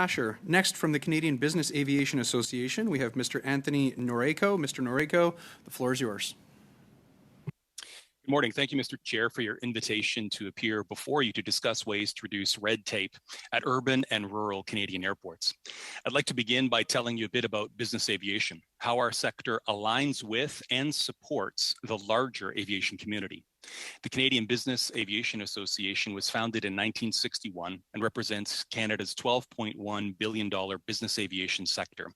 Asher. Next, from the Canadian Business Aviation Association, we have Mr. Anthony Norejko. Mr. Norejko, the floor is yours. Good morning. Thank you, Mr. Chair, for your invitation to appear before you to discuss ways to reduce red tape at urban and rural Canadian airports. I'd like to begin by telling you a bit about business aviation, how our sector aligns with and supports the larger aviation community. The Canadian Business Aviation Association was founded in 1961 and represents Canada's $12.1 billion business aviation sector,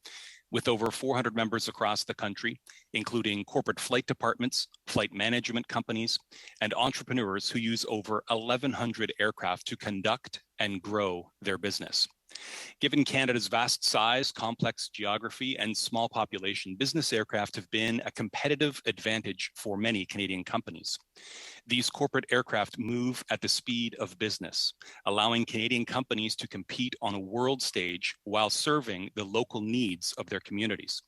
with over 400 members across the country, including corporate flight departments, flight management companies, and entrepreneurs who use over 1,100 aircraft to conduct and grow their business. Given Canada's vast size, complex geography, and small population, business aircraft have been a competitive advantage for many Canadian companies. These corporate aircraft move at the speed of business, allowing Canadian companies to compete on a world stage while serving the local needs of their communities.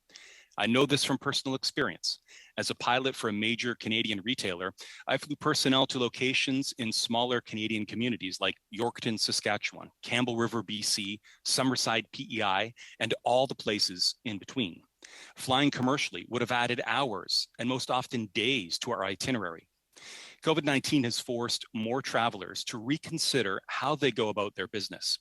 I know this from personal experience. As a pilot for a major Canadian retailer, I flew personnel to locations in smaller Canadian communities like Yorkton, Saskatchewan, Campbell River, BC, Summerside, PEI, and all the places in between. Flying commercially would have added hours and most often days to our itinerary. COVID-19 has forced more travelers to reconsider how they go about their business.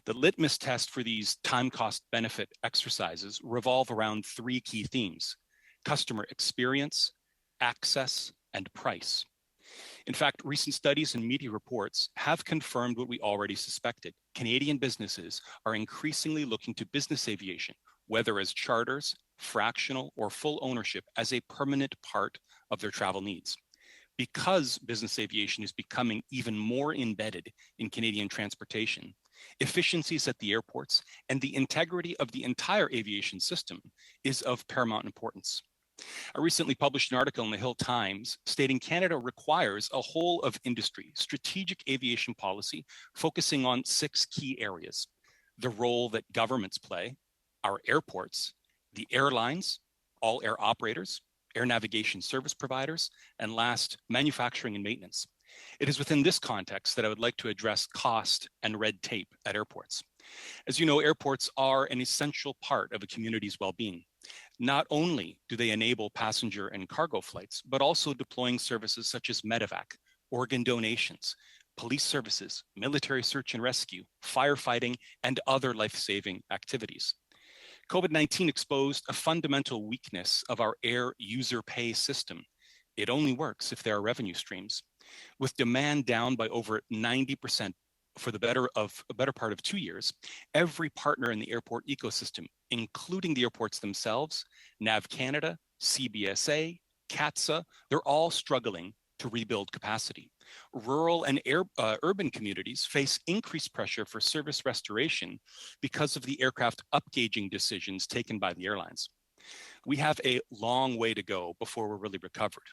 The litmus test for these time cost benefit exercises revolve around three key themes: customer experience, access, and price. In fact, recent studies and media reports have confirmed what we already suspected. Canadian businesses are increasingly looking to business aviation, whether as charters, fractional, or full ownership, as a permanent part of their travel needs. Because business aviation is becoming even more embedded in Canadian transportation, efficiencies at the airports and the integrity of the entire aviation system is of paramount importance. I recently published an article in the Hill Times stating Canada requires a whole of industry strategic aviation policy focusing on 6 key areas: the role that governments play, our airports, the airlines, all air operators, air navigation service providers, and last, manufacturing and maintenance. It is within this context that I would like to address cost and red tape at airports. As you know, airports are an essential part of a community's well-being. Not only do they enable passenger and cargo flights, but also deploying services such as medevac, organ donations, police services, military search and rescue, firefighting, and other life-saving activities. COVID-19 exposed a fundamental weakness of our air user pay system. It only works if there are revenue streams. With demand down by over 90% for the better part of 2 years, every partner in the airport ecosystem, including the airports themselves, NAV Canada, CBAA, CATSA, they're all struggling to rebuild capacity. Rural and urban communities face increased pressure for service restoration because of the aircraft upgauging decisions taken by the airlines. We have a long way to go before we're really recovered.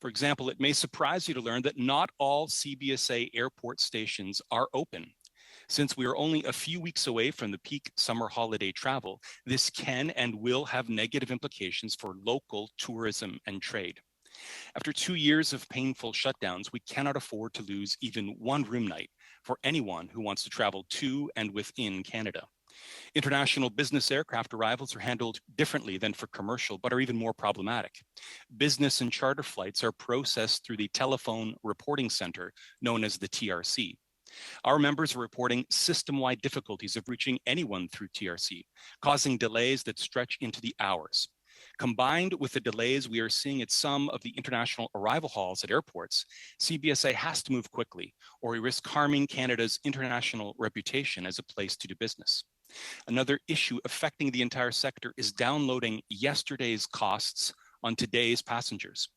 For example, it may surprise you to learn that not all CBSA airport stations are open. Since we are only a few weeks away from the peak summer holiday travel, this can and will have negative implications for local tourism and trade. After 2 years of painful shutdowns, we cannot afford to lose even one room night for anyone who wants to travel to and within Canada. International business aircraft arrivals are handled differently than for commercial, but are even more problematic. Business and charter flights are processed through the Telephone Reporting Center, known as the TRC. Our members are reporting system-wide difficulties of reaching anyone through TRC, causing delays that stretch into the hours. Combined with the delays we are seeing at some of the international arrival halls at airports, CBSA has to move quickly, or we risk harming Canada's international reputation as a place to do business. Another issue affecting the entire sector is downloading yesterday's costs on today's passengers.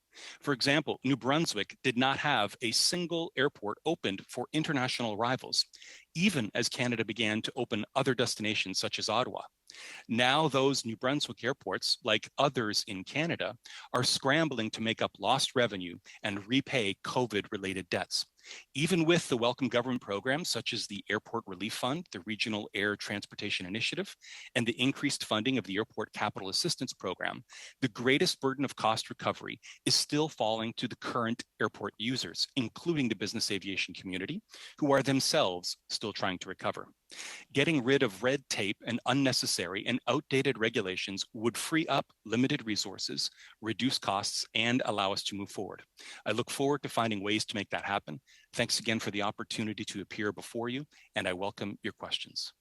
For example, New Brunswick did not have a single airport opened for international arrivals, even as Canada began to open other destinations such as Ottawa. Now those New Brunswick airports, like others in Canada, are scrambling to make up lost revenue and repay COVID-related debts. Even with the welcome government programs such as the Airport Relief Fund, the Regional Air Transportation Initiative, and the increased funding of the Airport Capital Assistance Program, the greatest burden of cost recovery is still falling to the current airport users, including the business aviation community, who are themselves still trying to recover. Getting rid of red tape and unnecessary and outdated regulations would free up limited resources, reduce costs, and allow us to move forward. I look forward to finding ways to make that happen. Thanks again for the opportunity to appear before you, and I welcome your questions.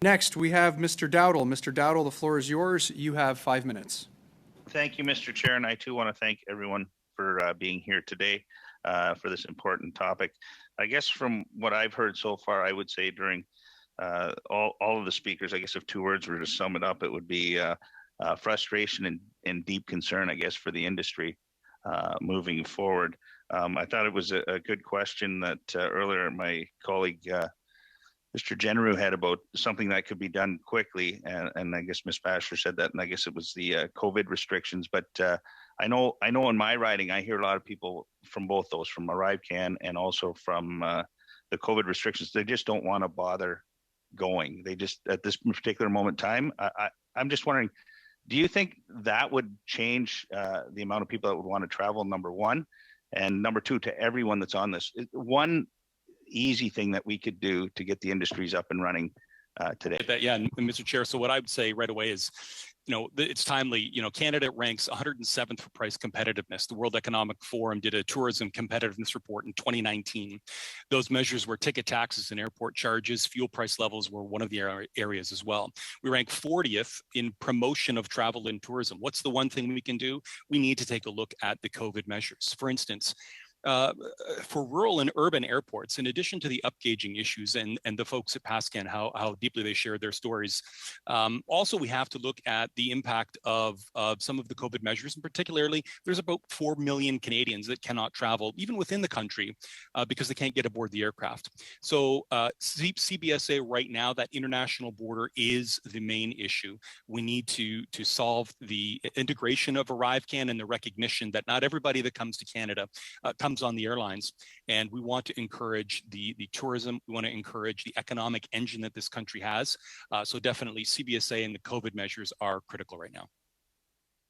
Next, we have Mr. Dowdle. Mr. Dowdle, the floor is yours. You have 5 minutes. Thank you, Mr. Chair, and I too want to thank everyone for being here today for this important topic. I guess from what I've heard so far, I would say during all of the speakers, I guess if 2 words were to sum it up, it would be frustration and deep concern, I guess, for the industry moving forward. I thought it was a good question that earlier my colleague, Mr. Generu, had about something that could be done quickly, and I guess Ms. Basher said that, and I guess it was the COVID restrictions. But I know in my riding, I hear a lot of people from both those, from ArriveCAN and also from the COVID restrictions. They just don't want to bother going. They just, at this particular moment in time, I'm just wondering, do you think that would change the amount of people that would want to travel, number one? And number two, to everyone that's on this, one easy thing that we could do to get the industries up and running today. Yeah, and Mr. Chair, so what I would say right away is, it's timely. Canada ranks 107th for price competitiveness. The World Economic Forum did a tourism competitiveness report in 2019. Those measures were ticket taxes and airport charges. Fuel price levels were one of the areas as well. We rank 40th in promotion of travel and tourism. What's the one thing we can do? We need to take a look at the COVID measures. For instance, for rural and urban airports, in addition to the upgauging issues and the folks at PASCAN, how deeply they shared their stories, also we have to look at the impact of some of the COVID measures, and particularly there's about 4 million Canadians that cannot travel, even within the country, because they can't get aboard the aircraft. So CBSA right now, that international border is the main issue. We need to solve the integration of ArriveCAN and the recognition that not everybody that comes to Canada comes on the airlines, and we want to encourage the tourism. We want to encourage the economic engine that this country has. So definitely CBSA and the COVID measures are critical right now.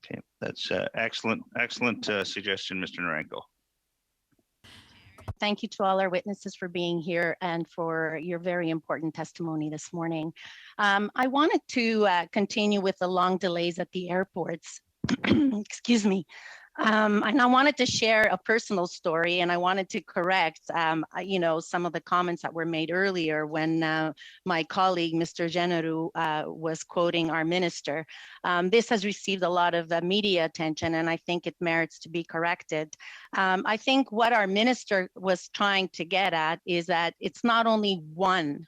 Okay, that's excellent suggestion, Mr. Norejko. Thank you to all our witnesses for being here and for your very important testimony this morning. I wanted to continue with the long delays at the airports. Excuse me. And I wanted to share a personal story, and I wanted to correct, some of the comments that were made earlier when my colleague, Mr. Generu, was quoting our minister. This has received a lot of media attention, and I think it merits to be corrected. I think what our minister was trying to get at is that it's not only one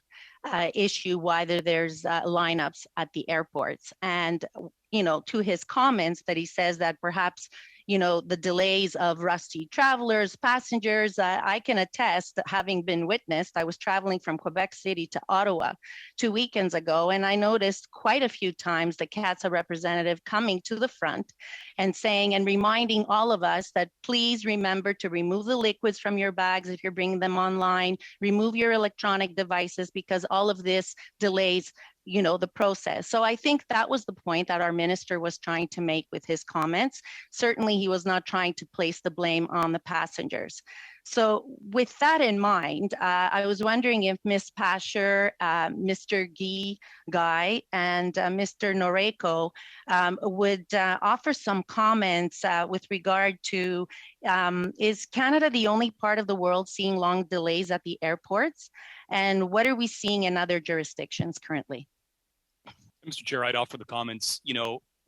issue whether there's lineups at the airports. And, to his comments that he says that perhaps the delays of rusty travelers, passengers, I can attest, having been witnessed. I was traveling from Quebec City to Ottawa 2 weekends ago, and I noticed quite a few times the CATSA representative coming to the front and saying and reminding all of us that please remember to remove the liquids from your bags if you're bringing them online, remove your electronic devices, because all of this delays the process. So I think that was the point that our minister was trying to make with his comments. Certainly, he was not trying to place the blame on the passengers. So with that in mind, I was wondering if Ms. Pasher, Mr. Guy, and Mr. Norejko would offer some comments with regard to, is Canada the only part of the world seeing long delays at the airports? And what are we seeing in other jurisdictions currently? Mr. Chair, I'd offer the comments.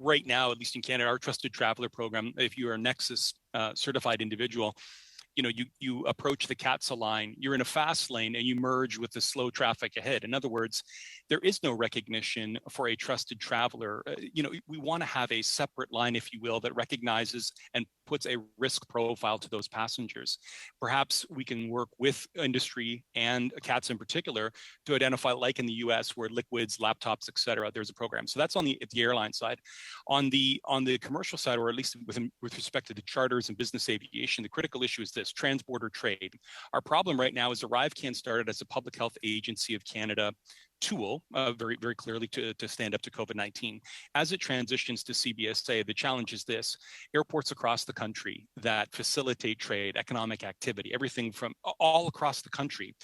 Right now, at least in Canada, our Trusted Traveler program, if you're a Nexus certified individual, you approach the CATSA line, you're in a fast lane and you merge with the slow traffic ahead. In other words, there is no recognition for a trusted traveler. We want to have a separate line, if you will, that recognizes and puts a risk profile to those passengers. Perhaps we can work with industry and CATSA in particular to identify, like in the US, where liquids, laptops, et cetera, there's a program. So that's on the airline side. On the commercial side, or at least with respect to the charters and business aviation, the critical issue is this: transborder trade. Our problem right now is ArriveCAN started as a public health agency of Canada tool, very, very clearly to stand up to COVID-19. As it transitions to CBSA, the challenge is this: airports across the country that facilitate trade, economic activity, everything from all across the country.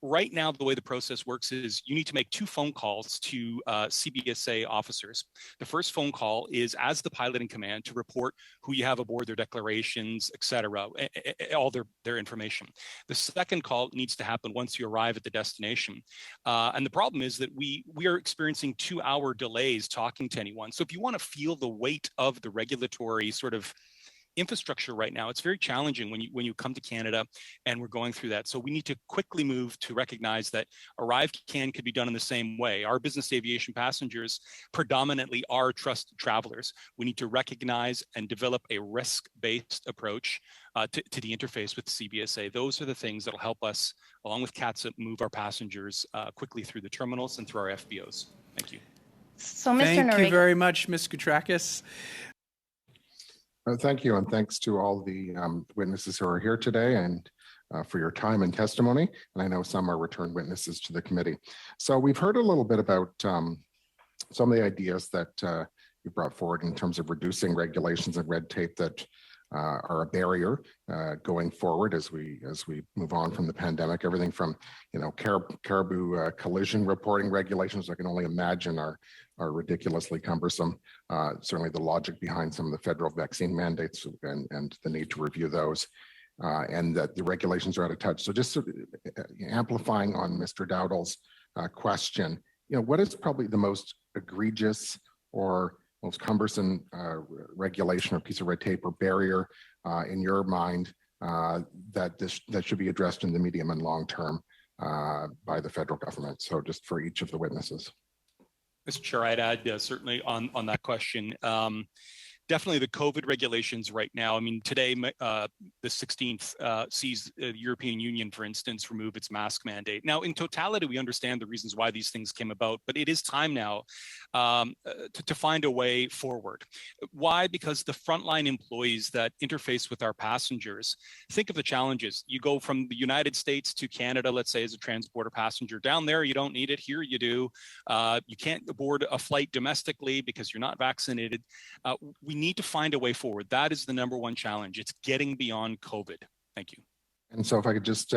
Right now, the way the process works is you need to make 2 phone calls to CBSA officers. The first phone call is as the pilot in command to report who you have aboard, their declarations, et cetera, all their information. The second call needs to happen once you arrive at the destination. And the problem is that we are experiencing 2-hour delays talking to anyone. So if you want to feel the weight of the regulatory sort of infrastructure right now, it's very challenging when you come to Canada and we're going through that. So we need to quickly move to recognize that arrive can could be done in the same way. Our business aviation passengers predominantly are trusted travelers. We need to recognize and develop a risk-based approach to the interface with CBSA. Those are the things that will help us, along with CATSA, move our passengers quickly through the terminals and through our FBOs. Thank you. So, Mr. Thank Norejko. you very much, Ms. Koutrakis. Thank you, and thanks to all the witnesses who are here today and for your time and testimony. And I know some are return witnesses to the committee. So we've heard a little bit about some of the ideas that you brought forward in terms of reducing regulations and red tape that are a barrier going forward as we move on from the pandemic. Everything from caribou collision reporting regulations, I can only imagine are ridiculously cumbersome. Certainly the logic behind some of the federal vaccine mandates and the need to review those, and that the regulations are out of touch. So just amplifying on Mr. Dowdall's question, what is probably the most egregious or most cumbersome regulation or piece of red tape or barrier in your mind that should be addressed in the medium and long term by the federal government? So just for each of the witnesses. Mr. Chair, I'd add certainly on that question. Definitely the COVID regulations right now. I mean, today, the 16th sees the European Union, for instance, remove its mask mandate. Now, in totality, we understand the reasons why these things came about, but it is time now to find a way forward. Why? Because the frontline employees that interface with our passengers, think of the challenges. You go from the United States to Canada, let's say, as a transporter passenger. Down there, you don't need it. Here, you do. You can't board a flight domestically because you're not vaccinated. We need to find a way forward. That is the number one challenge. It's getting beyond COVID. Thank you. And so if I could just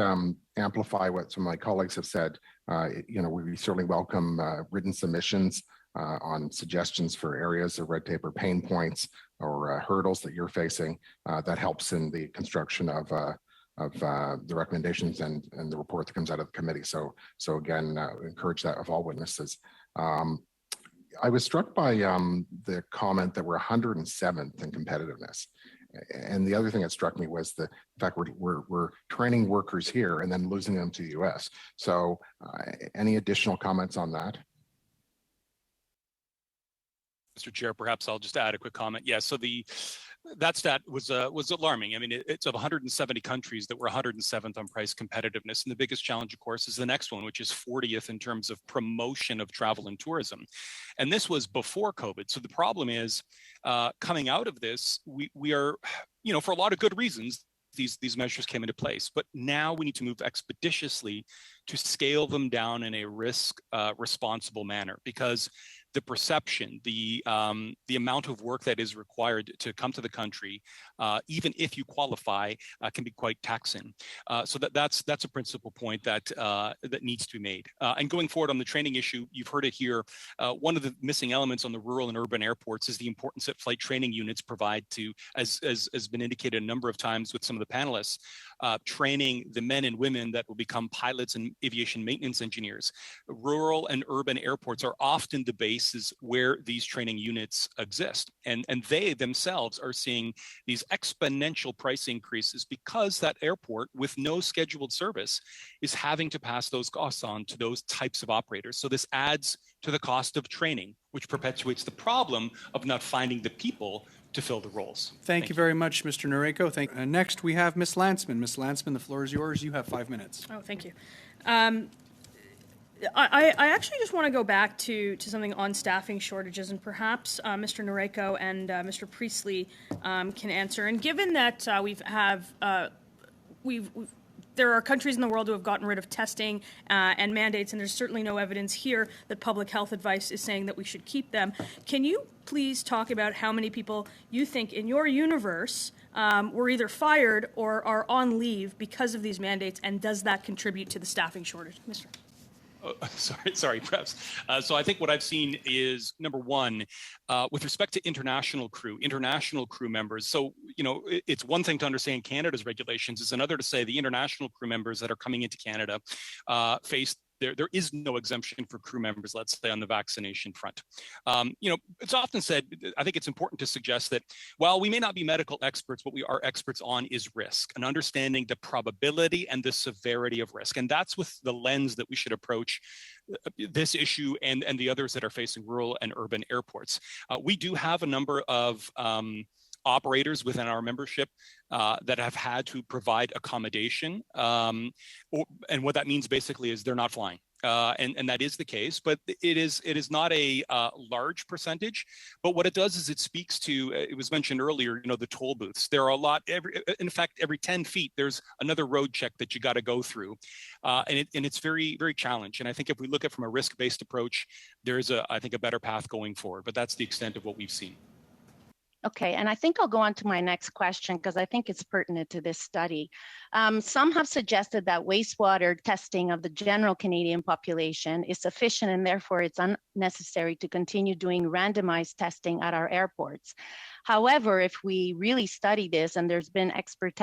amplify what some of my colleagues have said, we certainly welcome written submissions on suggestions for areas of red tape or pain points or hurdles that you're facing. That helps in the construction of the recommendations and the report that comes out of the committee. So again, encourage that of all witnesses. I was struck by the comment that we're 107th in competitiveness. And the other thing that struck me was the fact we're training workers here and then losing them to the US. So any additional comments on that? Mr. Chair, perhaps I'll just add a quick comment. Yeah, so that stat was alarming. I mean, it's of 170 countries that were 107th on price competitiveness. And the biggest challenge, of course, is the next one, which is 40th in terms of promotion of travel and tourism. And this was before COVID. So the problem is coming out of this, we are, for a lot of good reasons, these measures came into place. But now we need to move expeditiously to scale them down in a responsible manner, because the perception, the amount of work that is required to come to the country, even if you qualify, can be quite taxing. So that's a principal point that needs to be made. And going forward on the training issue, you've heard it here. One of the missing elements on the rural and urban airports is the importance that flight training units provide to, as has been indicated a number of times with some of the panelists, training the men and women that will become pilots and aviation maintenance engineers. Rural and urban airports are often the bases where these training units exist. And they themselves are seeing these exponential price increases because that airport with no scheduled service is having to pass those costs on to those types of operators. So this adds to the cost of training, which perpetuates the problem of not finding the people to fill the roles. Thank you very much, Mr. Norejko. Next, we have Ms. Landsman. Ms. Landsman, the floor is yours. You have 5 minutes. Oh, thank you. I actually just want to go back to something on staffing shortages, and perhaps Mr. Norejko and Mr. Priestley can answer. And given that we've there are countries in the world who have gotten rid of testing and mandates, and there's certainly no evidence here that public health advice is saying that we should keep them. Can you please talk about how many people you think in your universe were either fired or are on leave because of these mandates, and does that contribute to the staffing shortage? Mr. Sorry, perhaps. So I think what I've seen is, number one, with respect to international crew members. So, it's one thing to understand Canada's regulations. It's another to say the international crew members that are coming into Canada face there is no exemption for crew members, let's say, on the vaccination front. It's often said, I think it's important to suggest that while we may not be medical experts, what we are experts on is risk and understanding the probability and the severity of risk. And that's with the lens that we should approach this issue and the others that are facing rural and urban airports. We do have a number of operators within our membership that have had to provide accommodation. And what that means basically is they're not flying. And that is the case, but it is not a large percentage. But what it does is it speaks to, it was mentioned earlier, the toll booths. There are a lot, in fact, every 10 feet, there's another road check that you got to go through. And it's very, very challenged. And I think if we look at it from a risk-based approach, there's I think a better path going forward, but that's the extent of what we've seen. Okay, and I think I'll go on to my next question because I think it's pertinent to this study. Some have suggested that wastewater testing of the general Canadian population is sufficient and therefore it's unnecessary to continue doing randomized testing at our airports. However, if we really study this, and there's been expert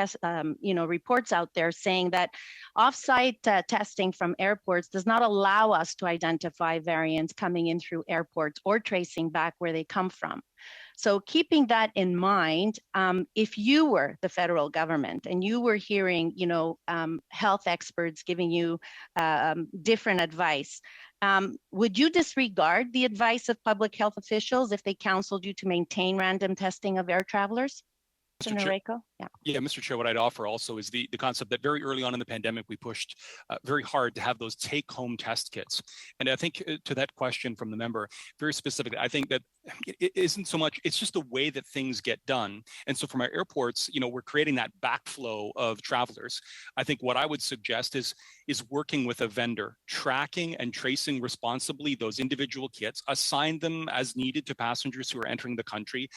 reports out there saying that off-site testing from airports does not allow us to identify variants coming in through airports or tracing back where they come from. So keeping that in mind, if you were the federal government and you were hearing, health experts giving you different advice, would you disregard the advice of public health officials if they counseled you to maintain random testing of air travelers? Mr. Norejko? Yeah, Mr. Chair, what I'd offer also is the concept that very early on in the pandemic, we pushed very hard to have those take-home test kits. And I think to that question from the member, very specifically, I think that it isn't so much, it's just the way that things get done. And so from our airports, we're creating that backflow of travelers. I think what I would suggest is working with a vendor, tracking and tracing responsibly those individual kits, assign them as needed to passengers who are entering the country,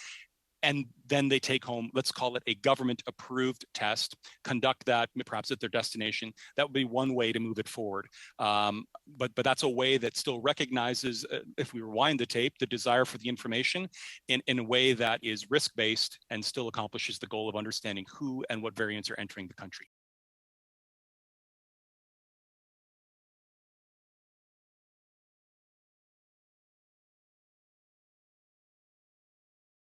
and then they take home, let's call it a government-approved test, conduct that perhaps at their destination. That would be one way to move it forward. But that's a way that still recognizes, if we rewind the tape, the desire for the information in a way that is risk-based and still accomplishes the goal of understanding who and what variants are entering the country.